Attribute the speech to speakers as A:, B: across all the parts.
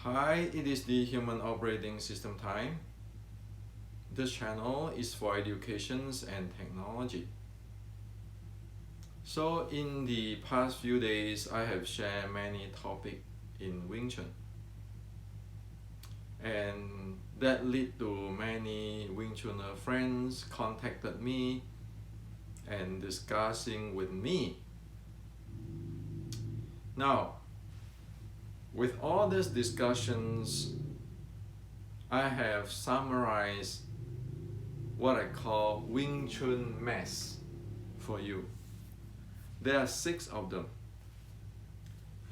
A: Hi, it is the Human Operating System time. This channel is for educations and technology. So in the past few days, I have shared many topics in Wing Chun. And that led to many Wing Chuner friends contacted me and discussing with me. Now, with all these discussions, I have summarized what I call Wing Chun mess for you. There are 6 of them.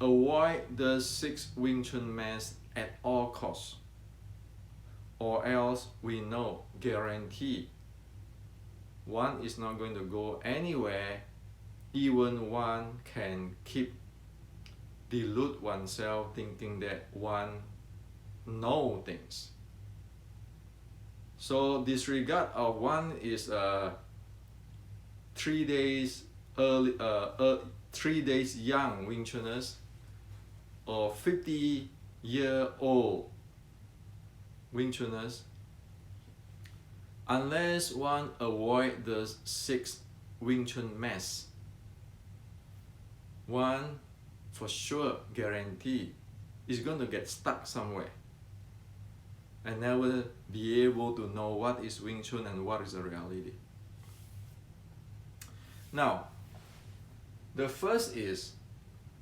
A: Avoid the 6 Wing Chun mess at all costs, or else we know, guarantee, one is not going to go anywhere. Even one can keep delude oneself thinking that one know things. So disregard of one is 3 days early, 3 days young Wing Chuners or 50-year-old Wing Chuners. Unless one avoid the 6 Wing Chun mess, one for sure guarantee is going to get stuck somewhere and never be able to know what is Wing Chun and what is the reality. Now, the first is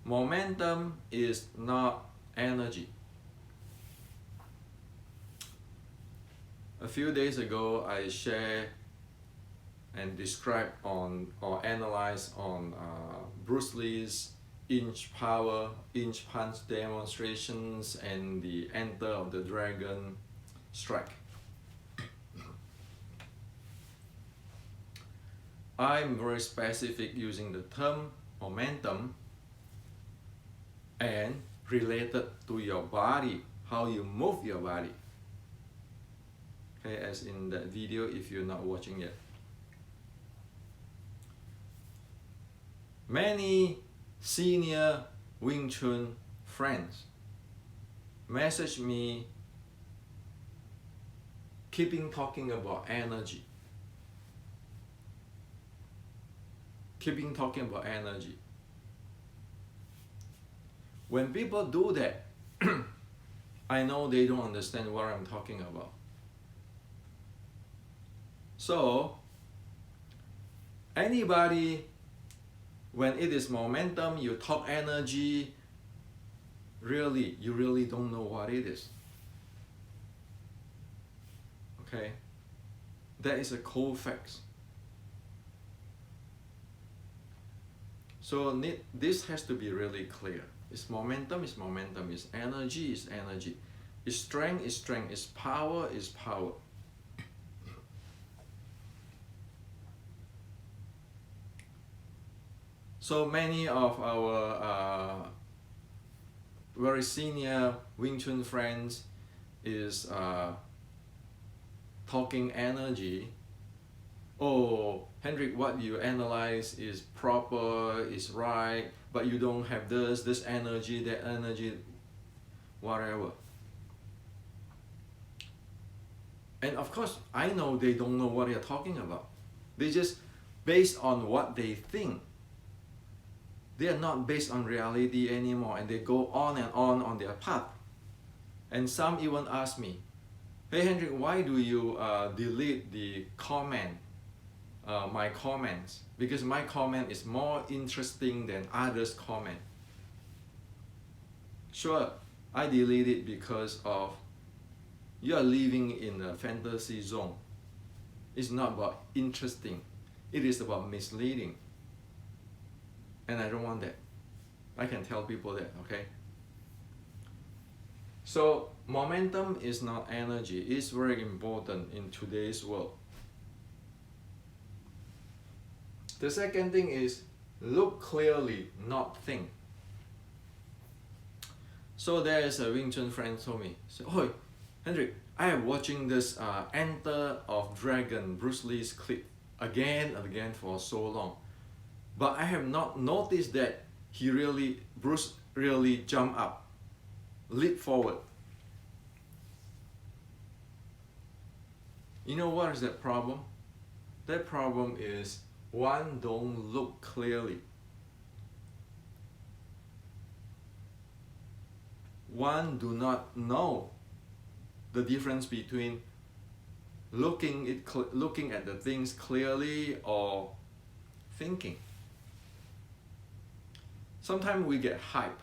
A: momentum is not energy. A few days ago, I shared and described on or analyzed on Bruce Lee's inch power, inch punch demonstrations and the enter of the dragon strike. I'm very specific using the term momentum and related to your body, how you move your body. Okay, as in that video if you're not watching yet. Many senior Wing Chun friends message me keeping talking about energy. Keeping talking about energy. When people do that, I know they don't understand what I'm talking about. So, anybody, when it is momentum, you talk energy, you really don't know what it is. Okay? That is a cold fact. So this has to be really clear. It's momentum, it's momentum, it's energy, it's energy. It's strength, it's strength, it's power, it's power. So many of our very senior Wing Chun friends is talking energy. Oh, Hendrik, what you analyze is proper, is right, but you don't have this energy, that energy, whatever. And of course, I know they don't know what they're talking about. They just based on what they think. They are not based on reality anymore, and they go on and on their path. And some even ask me, hey Hendrik, why do you delete the comment, my comments? Because my comment is more interesting than others' comment. Sure, I delete it because of you are living in a fantasy zone. It's not about interesting, it is about misleading. And I don't want that. I can tell people that, okay? So momentum is not energy. It's very important in today's world. The second thing is look clearly, not think. So there is a Wing Chun friend told me, "Oi, Hendrik, I am watching this Enter of Dragon Bruce Lee's clip again and again for so long. But I have not noticed that Bruce really jumped up, leap forward. You know what is that problem? That problem is one don't look clearly. One do not know the difference between looking at the things clearly or thinking. Sometimes we get hype.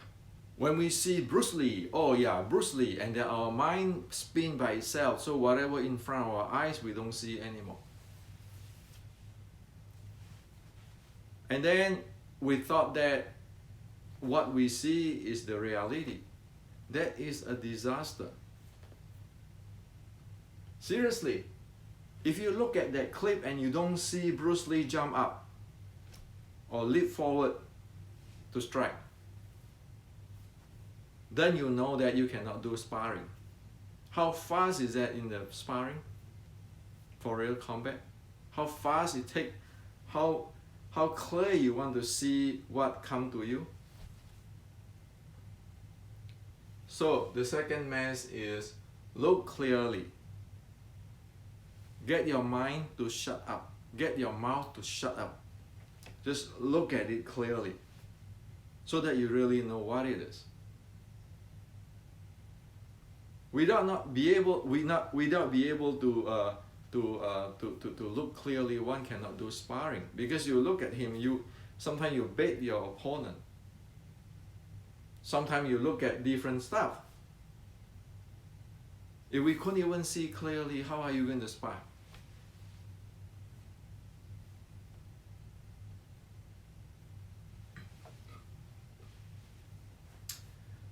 A: When we see Bruce Lee, oh yeah, Bruce Lee, and then our mind spin by itself, so whatever in front of our eyes, we don't see anymore. And then we thought that what we see is the reality. That is a disaster. Seriously, if you look at that clip and you don't see Bruce Lee jump up or leap forward to strike, then you know that you cannot do sparring. How fast is that in the sparring for real combat? How fast it takes, how clear you want to see what come to you? So the second mess is look clearly. Get your mind to shut up. Get your mouth to shut up. Just look at it clearly so that you really know what it is. Without be able to look clearly, one cannot do sparring, because you look at him, sometimes you bait your opponent. Sometimes you look at different stuff. If we couldn't even see clearly, how are you going to spar?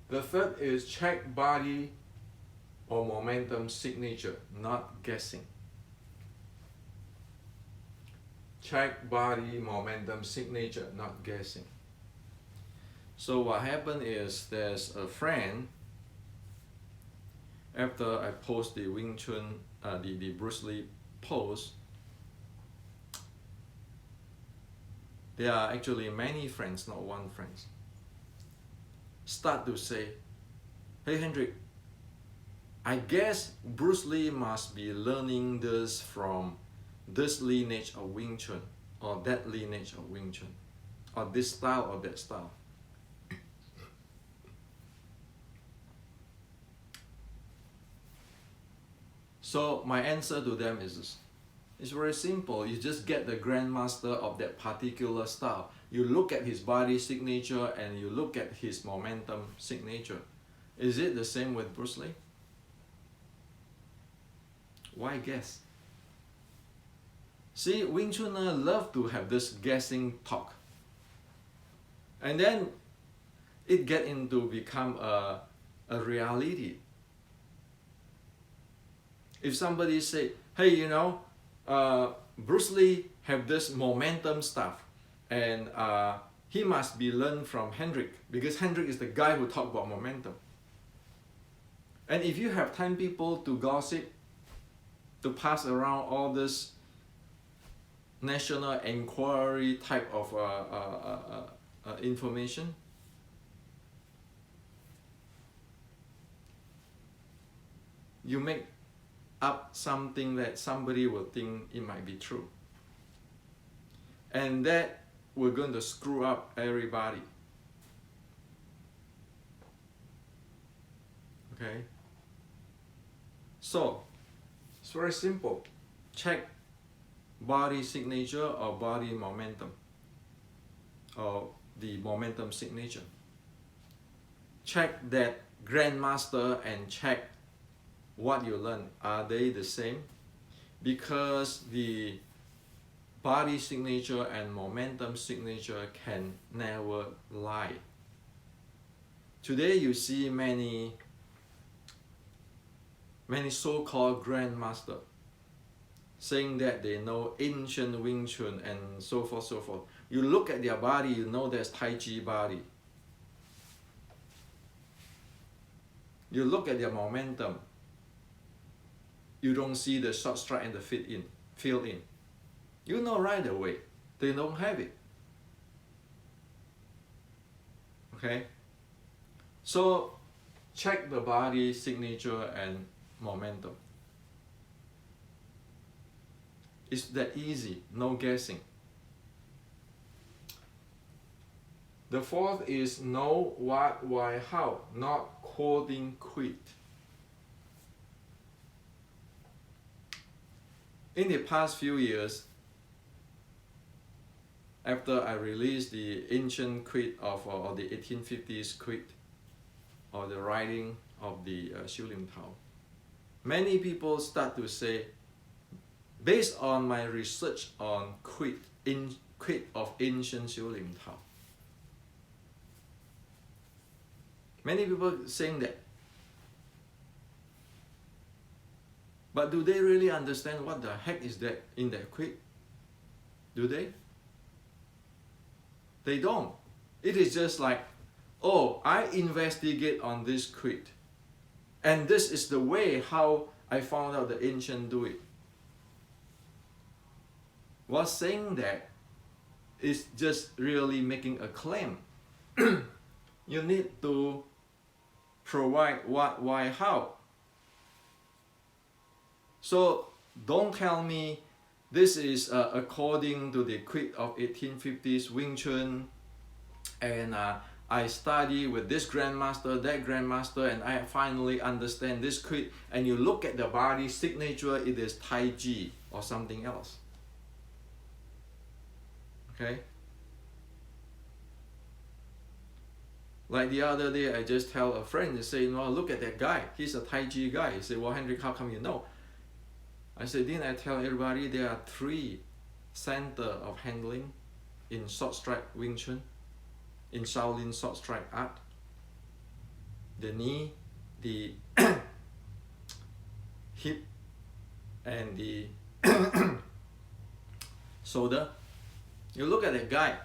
A: The third is check body or momentum signature, not guessing. Check body momentum signature, not guessing. So what happened is, there's a friend, after I post the Wing Chun, the Bruce Lee post, there are actually many friends, not one friend, start to say, hey Hendrik, I guess Bruce Lee must be learning this from this lineage of Wing Chun, or that lineage of Wing Chun, or this style or that style. So my answer to them is this. It's very simple. You just get the grandmaster of that particular style. You look at his body signature and you look at his momentum signature. Is it the same with Bruce Lee? Why guess? See, Wing Chuners love to have this guessing talk. And then it get into become a reality. If somebody say, hey, you know, Bruce Lee have this momentum stuff, and he must be learned from Hendrik, because Hendrik is the guy who talk about momentum. And if you have 10 people to gossip, to pass around all this national inquiry type of information, you make up something that somebody will think it might be true. And that we're going to screw up everybody. Okay? So, it's very simple. Check body signature or body momentum, or the momentum signature. Check that grandmaster and check what you learn. Are they the same? Because the body signature and momentum signature can never lie. Today you see many so-called grandmaster saying that they know ancient Wing Chun and so forth, so forth. You look at their body, you know there's Tai Chi body. You look at their momentum, you don't see the short strike and the fill in. You know right away, they don't have it. Okay? So, check the body signature and momentum. It's that easy, no guessing. The fourth is know what, why, how, not quoting quit. In the past few years, after I released the ancient quit of or the 1850s quit, or the writing of the Xiu Lim Tao, many people start to say, based on my research on quit of ancient Xiu Lim Tao, many people saying that. But do they really understand what the heck is that in that quit? Do they? They don't. It is just like, oh, I investigate on this quit, and this is the way how I found out the ancient do it. While saying that is just really making a claim. You need to provide what, why, how. So don't tell me this is according to the quit of 1850s Wing Chun, and I study with this grandmaster, that grandmaster, and I finally understand this quit, and you look at the body signature, it is Tai Chi or something else. Okay? Like the other day, I just tell a friend, they say, well, look at that guy, he's a Tai Chi guy. He said, well, Hendrik, how come you know? I said, didn't I tell everybody there are 3 centers of handling in short strike Wing Chun, in Shaolin short strike art? The knee, the hip, and the shoulder. You look at that guy,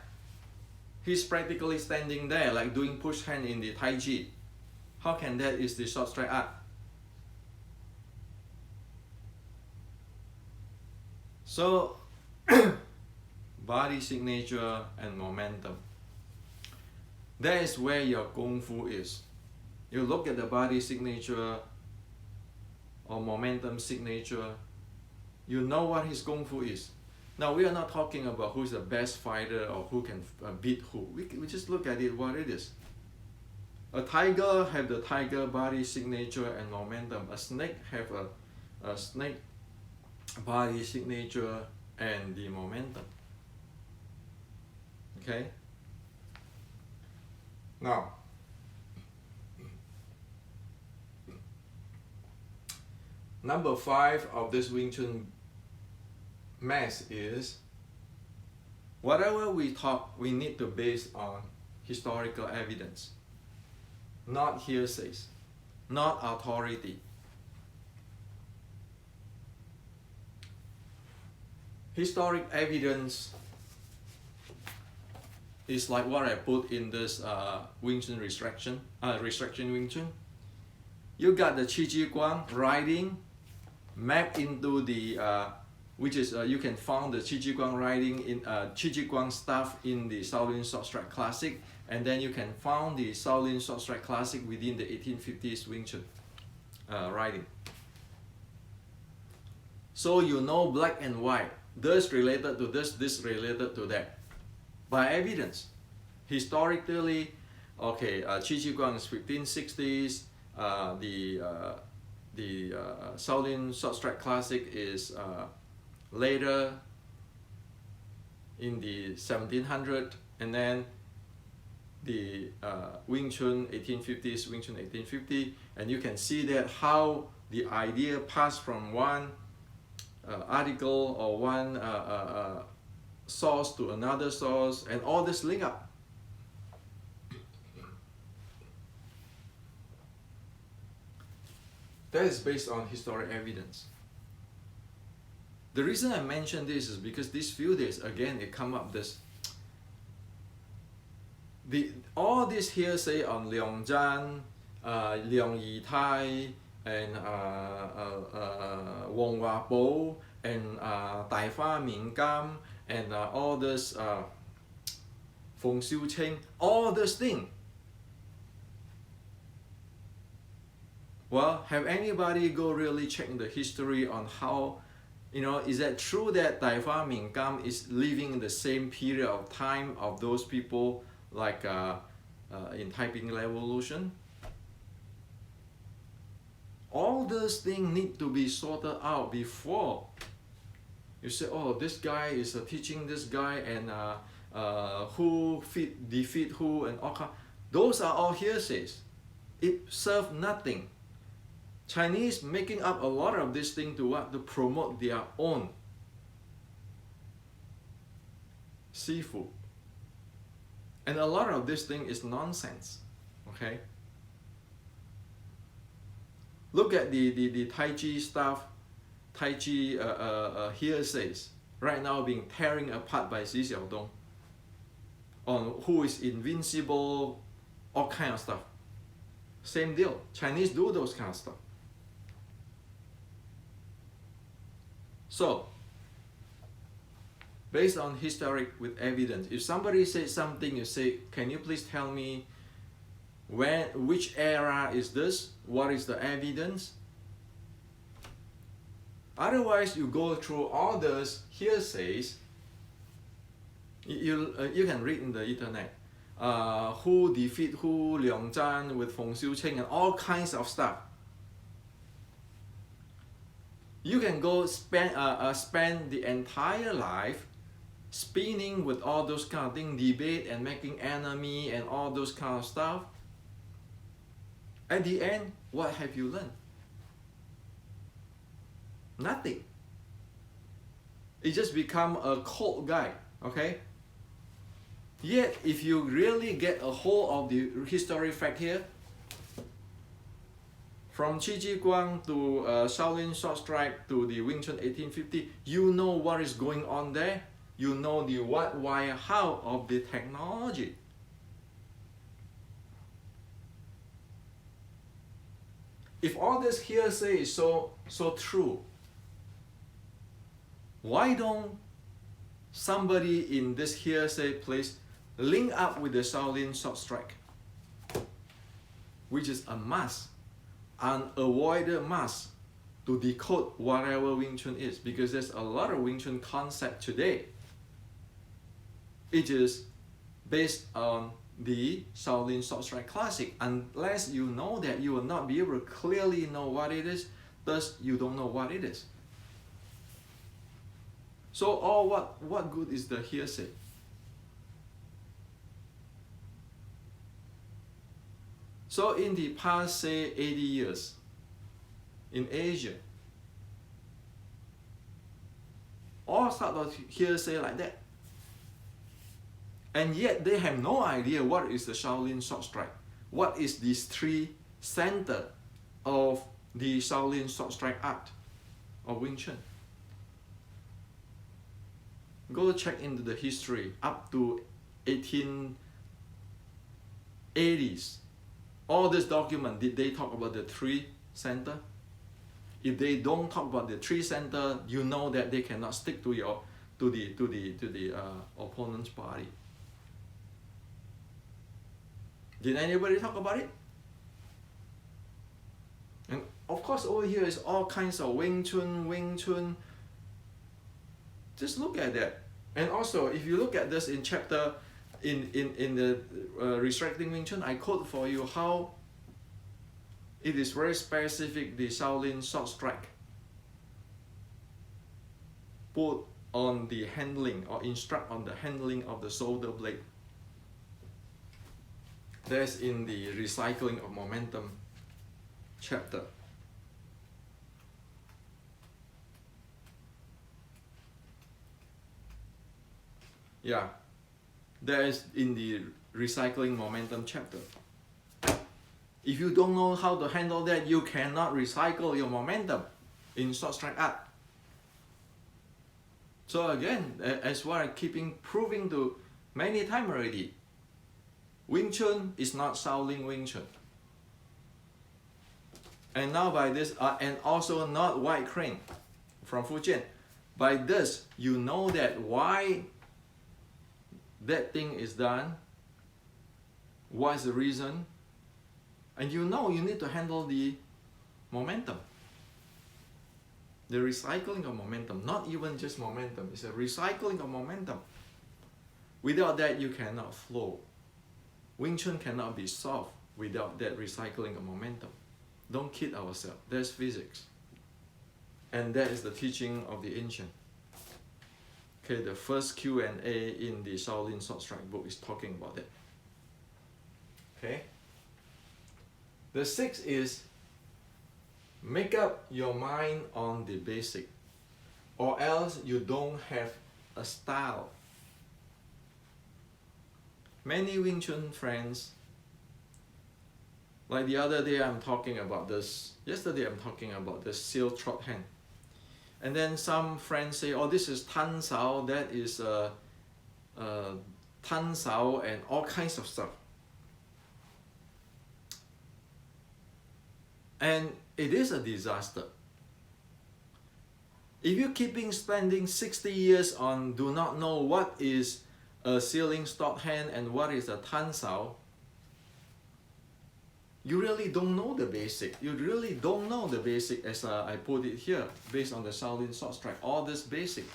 A: he's practically standing there like doing push hand in the Tai Chi. How can that is the short strike art? So, body signature and momentum. That is where your Kung Fu is. You look at the body signature or momentum signature, you know what his Kung Fu is. Now, we are not talking about who's the best fighter or who can beat who. We just look at it what it is. A tiger have the tiger body signature and momentum. A snake have a snake body signature and the momentum. Okay? Now, number 5 of this Wing Chun mass is, whatever we talk, we need to base on historical evidence, not hearsays, not authority. Historic evidence is like what I put in this Wing Chun restriction Wing Chun. You got the Qigong writing mapped into the which is you can find the Qigong writing in Qigong stuff in the Shaolin Short Strike Classic, and then you can find the Shaolin Short Strike Classic within the 1850s Wing Chun writing. So you know black and white, this related to this related to that, by evidence. Historically, okay, Qigong is 1560s, the Shaolin Short Strike Classic is later in the 1700s, and then the Wing Chun 1850s, Wing Chun 1850, and you can see that how the idea passed from one article or one source to another source, and all this link up. That is based on historic evidence. The reason I mention this is because these few days, again, it come up this, all this hearsay on Leong Zhan, Leong Yitai, and Wong Hua Bo, and Dai Fa Ming Gam, and all this Feng Xiu Cheng, all this thing. Well, have anybody go really check the history on how You know, is that true that Dai Fa Ming Gam is living in the same period of time of those people like in Taiping Revolution? All those things need to be sorted out before you say, oh, this guy is teaching this guy, and who defeat who, and all kind. Those are all hearsays. It serves nothing. Chinese making up a lot of this thing to what? To promote their own seafood. And a lot of this thing is nonsense. Okay? Look at the Tai Chi stuff, Tai Chi hearsays, right now being tearing apart by Xi Xiaodong on who is invincible, all kind of stuff. Same deal. Chinese do those kind of stuff. So, based on historic with evidence, if somebody says something, you say, can you please tell me which era is this? What is the evidence? Otherwise, you go through all those hearsays. You can read in the internet. Who defeat who, Liang Zhan with Feng Xiuqing, and all kinds of stuff. You can go spend the entire life spinning with all those kind of things, debate and making enemy and all those kind of stuff. At the end, what have you learned? Nothing. It just become a cold guy, okay? Yet, if you really get a hold of the history fact here, from Qigong to Shaolin Short Strike to the Wing Chun 1850, you know what is going on there. You know the what, why, how of the technology. If all this hearsay is so true, why don't somebody in this hearsay place link up with the Shaolin Short Strike, which is a must, unavoidable must to decode whatever Wing Chun is, because there's a lot of Wing Chun concept today. It is based on the Shaolin Short Strike Classic. Unless you know that, you will not be able to clearly know what it is, thus you don't know what it is. So what good is the hearsay? So in the past, say 80 years, in Asia, all sorts of hearsay like that. And yet they have no idea what is the Shaolin Short Strike. What is these three center of the Shaolin Short Strike art of Wing Chun. Go check into the history up to 1880s. All this document, did they talk about the three center? If they don't talk about the three center, you know that they cannot stick to the opponent's party. Did anybody talk about it? And of course, over here is all kinds of Wing Chun. Just look at that. And also, if you look at this in chapter, in the Restricting Wing Chun, I quote for you how it is very specific, the Shaolin Short Strike. Put on the handling, or instruct on the handling of the shoulder blade. That's in the Recycling of Momentum chapter. Yeah, that is in the Recycling Momentum chapter. If you don't know how to handle that, you cannot recycle your momentum in short strike art. So again, as what I keeping proving to many times already, Wing Chun is not Shaolin Wing Chun. And now by this, and also not White Crane from Fujian. By this, you know that why that thing is done, what's the reason, and you know you need to handle the momentum. The recycling of momentum, not even just momentum, it's a recycling of momentum. Without that, you cannot flow. Wing Chun cannot be solved without that recycling of momentum. Don't kid ourselves. That's physics. And that is the teaching of the ancient. Okay, the first Q&A in the Shaolin Sword Strike book is talking about that. Okay. The sixth is make up your mind on the basic, or else you don't have a style. Many Wing Chun friends, like the other day I'm talking about this, yesterday I'm talking about the seal trot hand. And then some friends say, oh, this is Tan Sao, that is Tan Sao, and all kinds of stuff. And it is a disaster. If you're spending 60 years on do not know what is a sealing stock hand and what is a Tan Sao, you really don't know the basic. You really don't know the basic, as I put it here, based on the Shaolin Sword Strike, all this basic.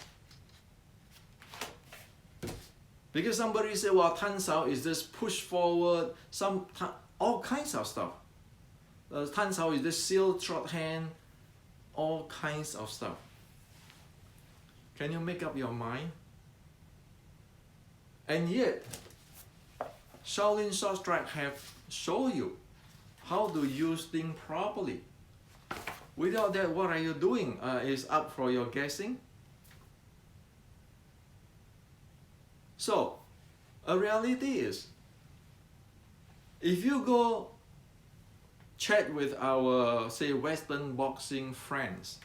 A: Because somebody said, well, Tan Sao is this push forward, all kinds of stuff. Tan Sao is this seal trot hand, all kinds of stuff. Can you make up your mind? And yet, Shaolin Sword Strike have shown you how to use things properly. Without that, what are you doing? Is up for your guessing. So, a reality is, if you go chat with our, say, Western boxing friends,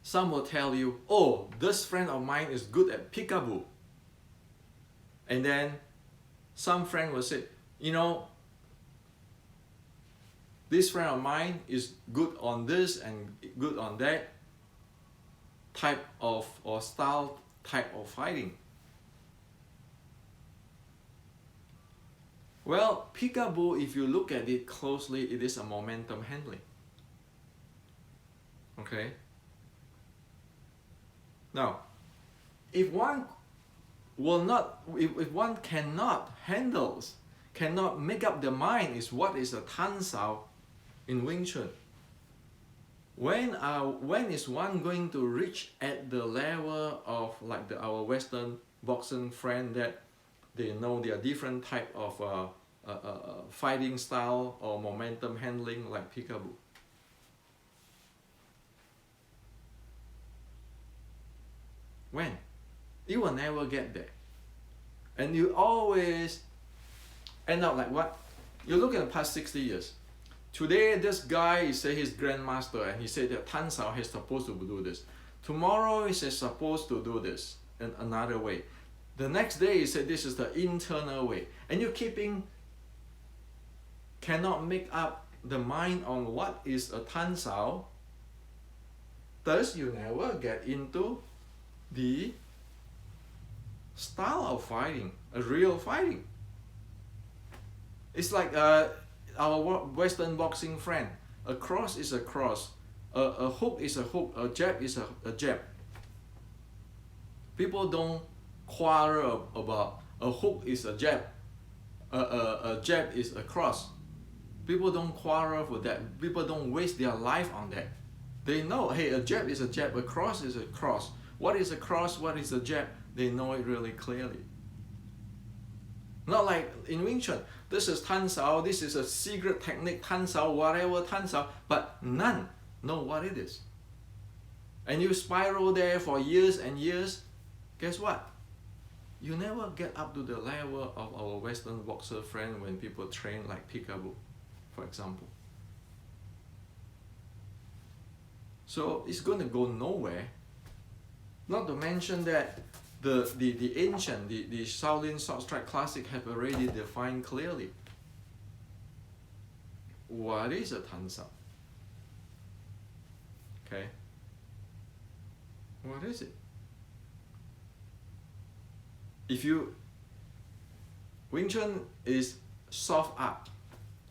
A: some will tell you, oh, this friend of mine is good at peekaboo. And then some friend will say, you know, this friend of mine is good on this and good on that type of, or style type of fighting. Well, peekaboo, if you look at it closely, it is a momentum handling. Okay? Now, if one will not, if one cannot make up the mind is what is a Tan Sao in Wing Chun, when is one going to reach at the level of like our Western boxing friend that they know there are different type of fighting style or momentum handling like peekaboo? When? You will never get there. And you always end up like what? You look at the past 60 years. Today, this guy say he's grandmaster and he said that Tan Sao is supposed to do this. Tomorrow, he says supposed to do this in another way. The next day, he said this is the internal way. And you cannot make up the mind on what is a Tan Sao. Thus, you never get into the style of fighting, a real fighting. It's like our Western boxing friend. A cross is a cross, a hook is a hook, a jab is a jab. People don't quarrel about a hook is a jab, a jab is a cross. People don't quarrel for that. People don't waste their life on that. They know, hey, a jab is a jab, a cross is a cross. What is a cross, what is a jab? They know it really clearly. Not like in Wing Chun, this is Tan Sao, this is a secret technique, Tan Sao, whatever Tan Sao, but none know what it is. And you spiral there for years and years, guess what? You never get up to the level of our Western boxer friend when people train like peekaboo, for example. So it's going to go nowhere. Not to mention that the ancient, the Shaolin Sword Strike Classic have already defined clearly what is a Tan Sao. Okay? What is it? Wing Chun is soft art.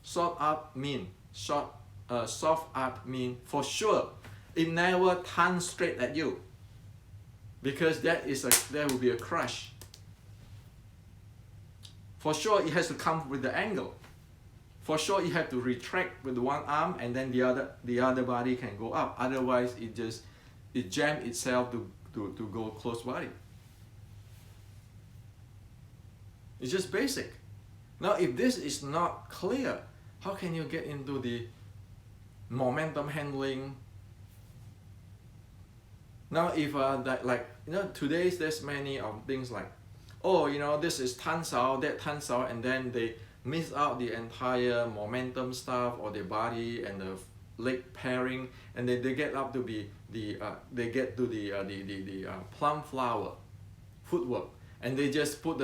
A: Soft art mean for sure It never turns straight at you, because that will be a crush. For sure, it has to come with the angle. For sure, you have to retract with one arm, and then the other body can go up. Otherwise, it jams itself to go close body. It's just basic. Now, if this is not clear, how can you get into the momentum handling? Now, if today there's many of things like, oh, this is Tan Sao, that Tan Sao, and then they miss out the entire momentum stuff, or the body and the leg pairing, and then they get up to be the plum flower footwork, and they just put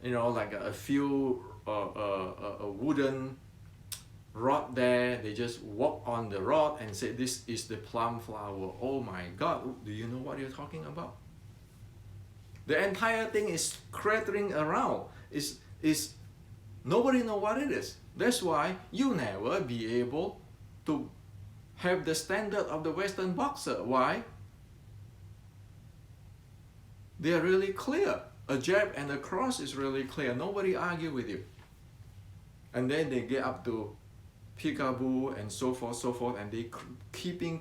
A: like a few a wooden rod there. They just walk on the rod and say this is the plum flower. Oh my God, do you know what you're talking about? The entire thing is cratering around. Is nobody know what it is. That's why you never be able to have the standard of the Western boxer. Why? They are really clear. A jab and a cross is really clear. Nobody argue with you. And then they get up to peekaboo and so forth, and they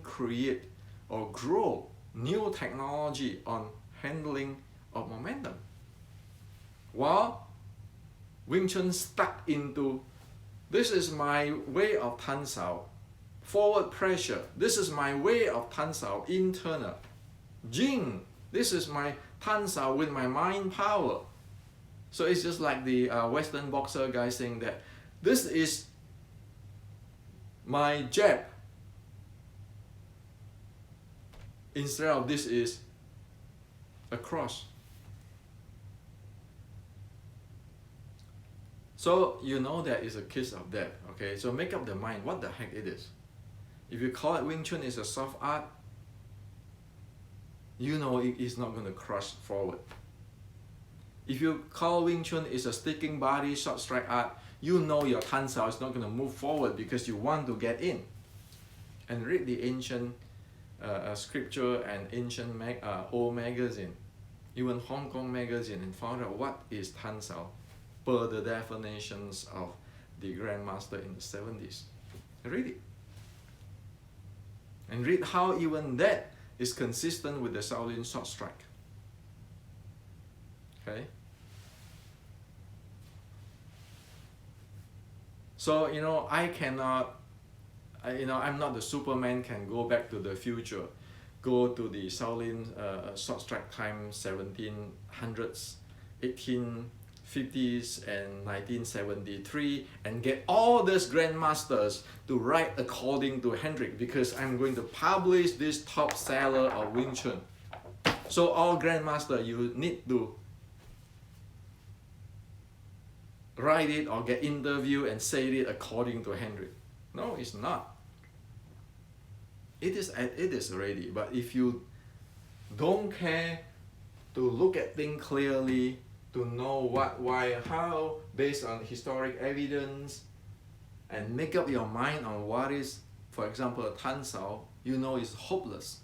A: create or grow new technology on handling of momentum. While Wing Chun stuck into, this is my way of Tan Sao, forward pressure. This is my way of Tan Sao, internal. Jing, this is my Tan Sao with my mind power. So it's just like the Western boxer guy saying that this is my jab, instead of this is a cross. So that is a case of that. Okay, so make up the mind what the heck it is. If you call it Wing Chun is a soft art, it is not going to crush forward. If you call Wing Chun is a sticking body short strike art, your Tan Sao is not going to move forward because you want to get in. And read the ancient scripture and ancient old magazine, even Hong Kong magazine, and found out what is Tan Sao per the definitions of the Grandmaster in the 70s. Read it. And read how even that is consistent with the Shaolin short strike. Okay? So, I cannot, I'm not the Superman can go back to the future, go to the Shaolin short strike time 1700s, 1850s and 1973, and get all these grandmasters to write according to Hendrik, because I'm going to publish this top seller of Wing Chun. So all grandmaster, you need to write it or get interview and say it according to Hendrik. No, it's not. It is already. But if you don't care to look at things clearly, to know what, why, how, based on historic evidence, and make up your mind on what is, for example, a Tan Sao, it's hopeless.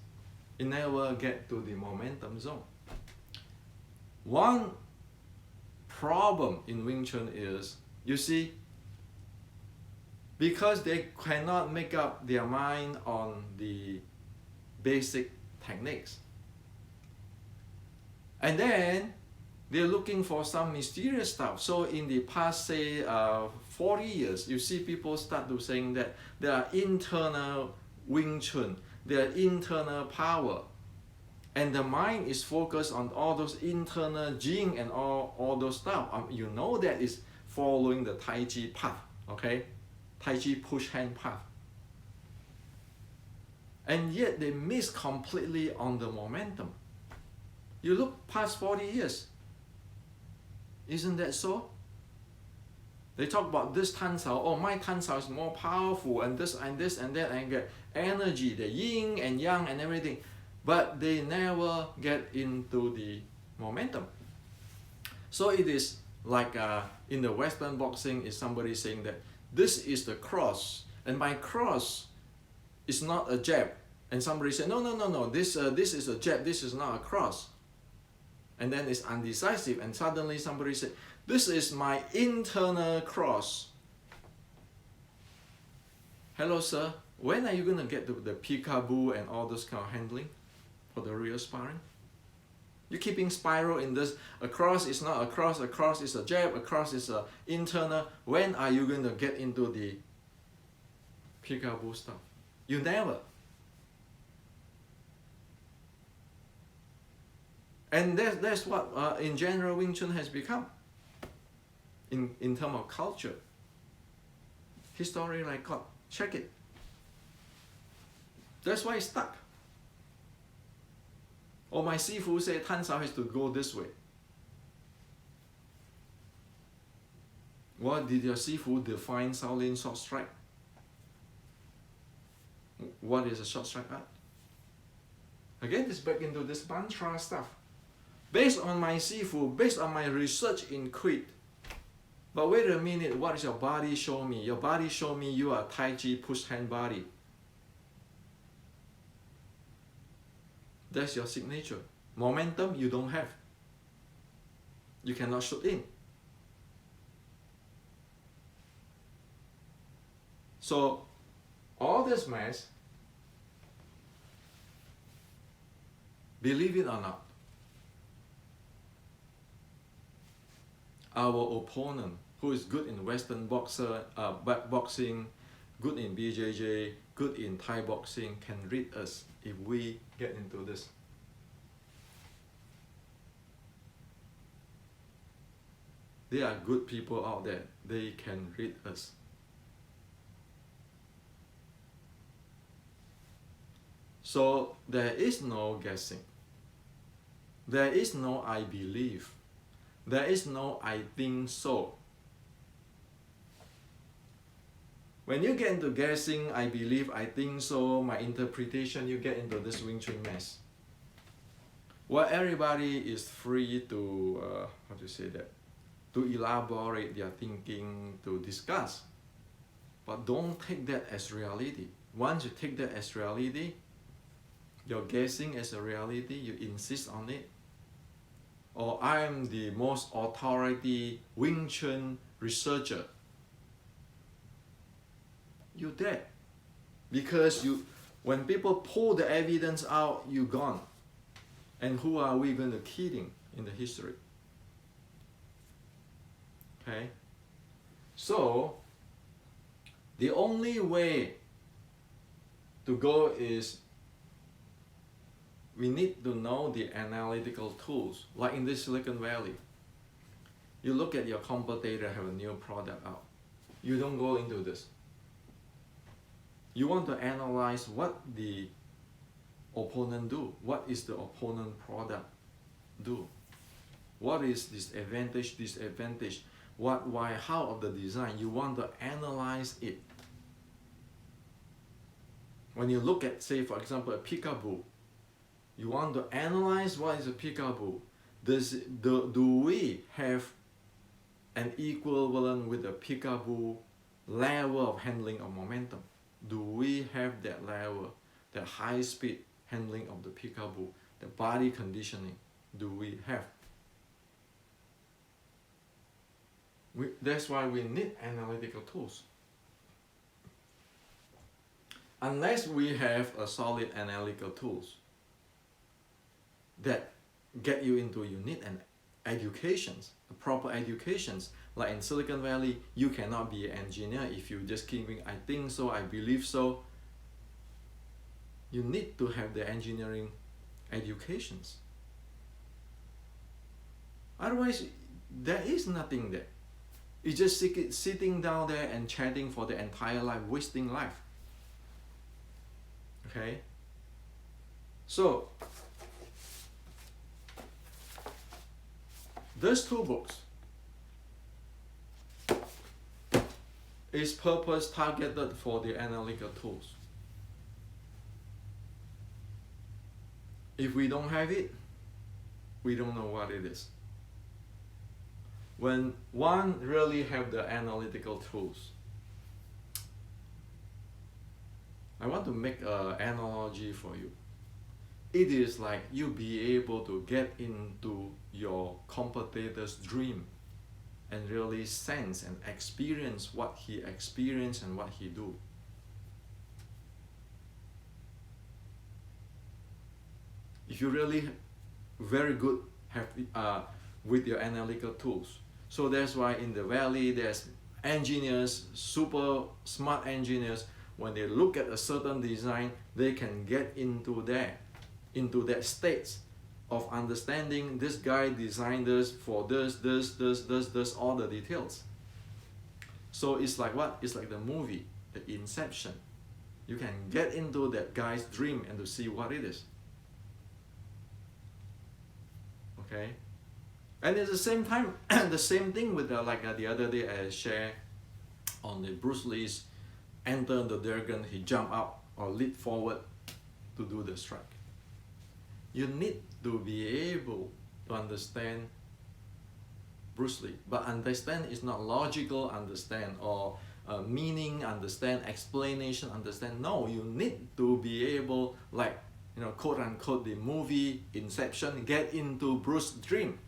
A: You never get to the momentum zone. One problem in Wing Chun is, because they cannot make up their mind on the basic techniques, and then they're looking for some mysterious stuff. So in the past, say 40 years, you see people start to saying that there are internal Wing Chun, there are internal power, and the mind is focused on all those internal Jing and all those stuff. That is following the Tai Chi path, okay? Tai Chi push hand path. And yet they miss completely on the momentum. You look past 40 years. Isn't that so? They talk about this Tan Sao, oh, my Tan Sao is more powerful, and this and that, and get energy, the yin and yang and everything. But they never get into the momentum. So it is like in the Western boxing, is somebody saying that this is the cross, and my cross is not a jab, And somebody said, no, no, no, no, this is a jab, this is not a cross. And then it's undecisive, and suddenly somebody said, this is my internal cross. Hello, sir. When are you going to get to the peekaboo and all this kind of handling for the real sparring? You're keeping spiral in this. A cross is not a cross is a jab, a cross is a internal. When are you going to get into the peekaboo stuff? You never. And that's what in general Wing Chun has become in terms of culture. History like God, check it. That's why it's stuck. Or my Sifu said Tan Sao has to go this way. What did your Sifu define Shaolin short strike? What is a short strike art? Again, it's back into this mantra stuff. Based on my Sifu, based on my research in Crete. But wait a minute, what is your body show me? Your body show me you are Tai Chi push hand body. That's your signature. Momentum you don't have. You cannot shoot in. So all this mess, believe it or not, our opponent, who is good in Western boxing, good in BJJ, good in Thai boxing, can read us if we get into this. There are good people out there, they can read us. So there is no guessing. There is no I believe. There is no I think so. When you get into guessing, I believe, I think so, my interpretation, you get into this Wing Chun mess. Well, everybody is free to, how to say that, to elaborate their thinking, to discuss. But don't take that as reality. Once you take that as reality, you're guessing as a reality, you insist on it. Or I'm the most authority Wing Chun researcher. You're dead. Because when people pull the evidence out, you're gone. And who are we going to kidding in the history? Okay? So, the only way to go is we need to know the analytical tools. Like in this Silicon Valley, you look at your competitor have a new product out. You don't go into this. You want to analyze what the opponent do. What is the opponent product do? What is this advantage, disadvantage? What, why, how of the design? You want to analyze it. When you look at, say, for example, a peekaboo, you want to analyze what is a peekaboo. Do we have an equivalent with the peekaboo level of handling of momentum? Do we have that level, that high speed handling of the peekaboo, the body conditioning? Do we have? That's why we need analytical tools. Unless we have a solid analytical tools that get you into, you need an educations, proper educations. Like in Silicon Valley, you cannot be an engineer if you just keeping I think so, I believe so. You need to have the engineering educations. Otherwise, there is nothing there. It's just sitting down there and chatting for the entire life, wasting life. Okay? So, these two books is purpose targeted for the analytical tools. If we don't have it, we don't know what it is. When one really have the analytical tools, I want to make an analogy for you. It is like you be able to get into your competitor's dream and really sense and experience what he experienced and what he do. If you really very good with your analytical tools. So that's why in the valley there's engineers, super smart engineers, when they look at a certain design, they can get into that state of understanding this guy designed this for this, all the details. So it's like what? It's like the movie, the Inception. You can get into that guy's dream and to see what it is. Okay? And at the same time, the same thing with the other day I shared on the Bruce Lee's enter the dragon, he jump out or leap forward to do the strike. You need to be able to understand Bruce Lee, but understand is not logical understand or meaning understand, explanation understand. No, you need to be able, like, quote unquote, the movie Inception, get into Bruce's dream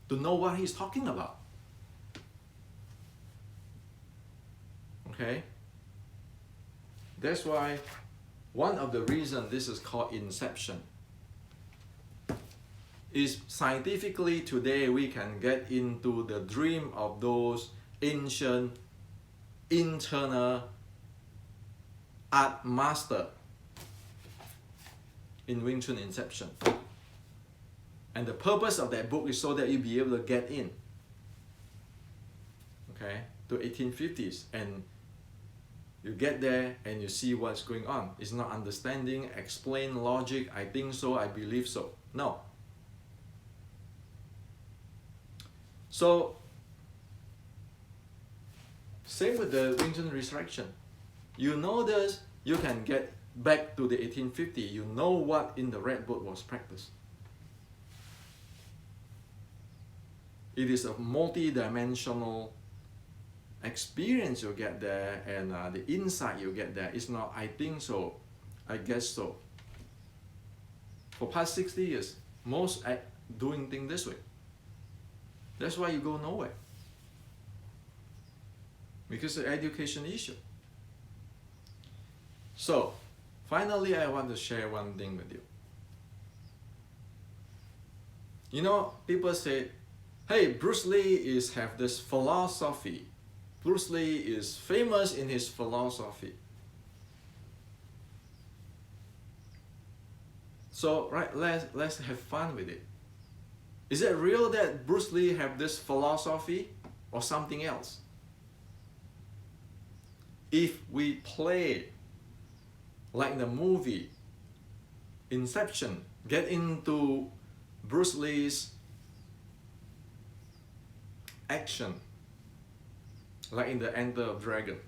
A: to know what he's talking about. Okay? That's why one of the reasons this is called Inception is scientifically today we can get into the dream of those ancient internal art master in Wing Chun Inception. And the purpose of that book is so that you be able to get in, okay, to 1850s, and you get there and you see what's going on. It's not understanding, explain, logic, I think so, I believe so. No. So, same with the Wing Chun Resurrection. You know this, you can get back to the 1850, you know what in the Red Book was practiced. It is a multi-dimensional experience you get there, and the insight you get there. It's not, I think so, I guess so. For past 60 years, most are doing things this way. That's why you go nowhere. Because of the education issue. So, finally, I want to share one thing with you. People say, hey, Bruce Lee have this philosophy. Bruce Lee is famous in his philosophy. So, right, let's have fun with it. Is it real that Bruce Lee have this philosophy or something else? If we play like the movie Inception, get into Bruce Lee's action, like in the Enter of Dragon,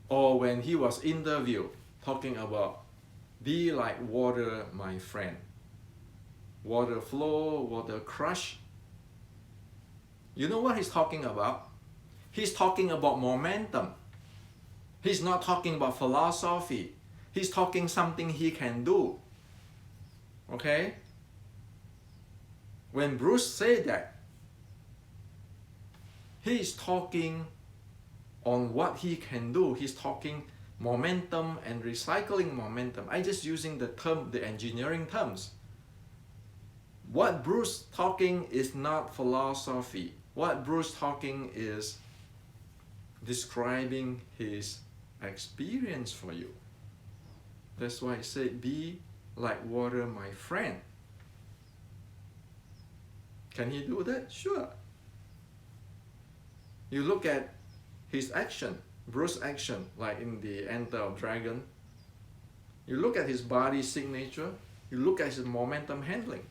A: or when he was interviewed talking about be like water, my friend, water flow, water crush. You know what he's talking about? He's talking about momentum. He's not talking about philosophy. He's talking something he can do. Okay? When Bruce said that, he's talking on what he can do. He's talking momentum and recycling momentum. I'm just using the term, the engineering terms. What Bruce talking is not philosophy. What Bruce talking is describing his experience for you. That's why I say, be like water, my friend. Can he do that? Sure. You look at his action, Bruce's action, like in the Enter of Dragon. You look at his body signature, you look at his momentum handling.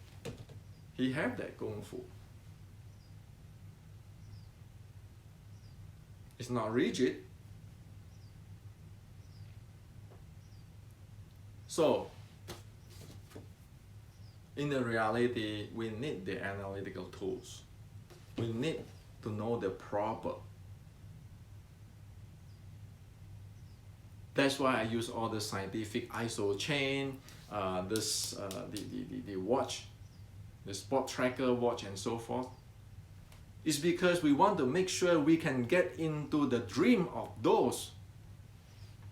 A: He have that Kung Fu. It's not rigid. So, in the reality, we need the analytical tools. We need to know the proper That's why I use all the scientific ISO chain, the watch, the sport tracker watch and so forth. It's because we want to make sure we can get into the dream of those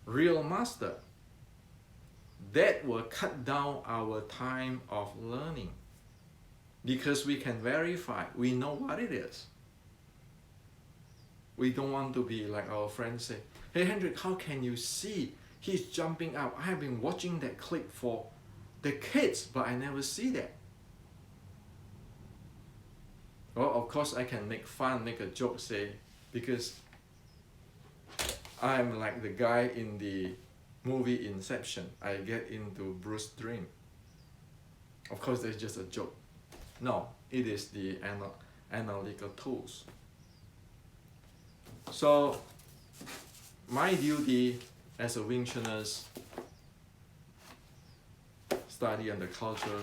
A: real master. That will cut down our time of learning because we can verify, we know what it is. We don't want to be like our friends say, hey Hendrik, how can you see he's jumping up? I have been watching that clip for decades, but I never see that. Well, of course I can make fun, make a joke, say, because I'm like the guy in the movie Inception. I get into Bruce's dream. Of course, that's just a joke. No, it is the analytical tools. So, my duty as a Wing Chuners, study and the culture,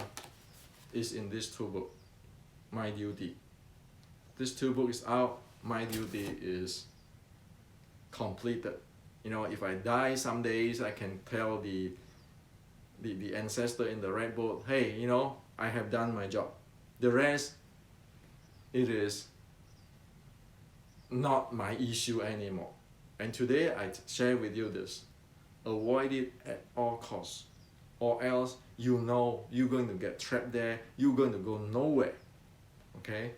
A: is in this two book. My duty. This two book is out. My duty is completed. You know, if I die some days, I can tell the ancestor in the red boat, hey, you know, I have done my job. The rest, it is not my issue anymore. And today I share with you this. Avoid it at all costs, or else you know you're going to get trapped there, you're going to go nowhere. Okay?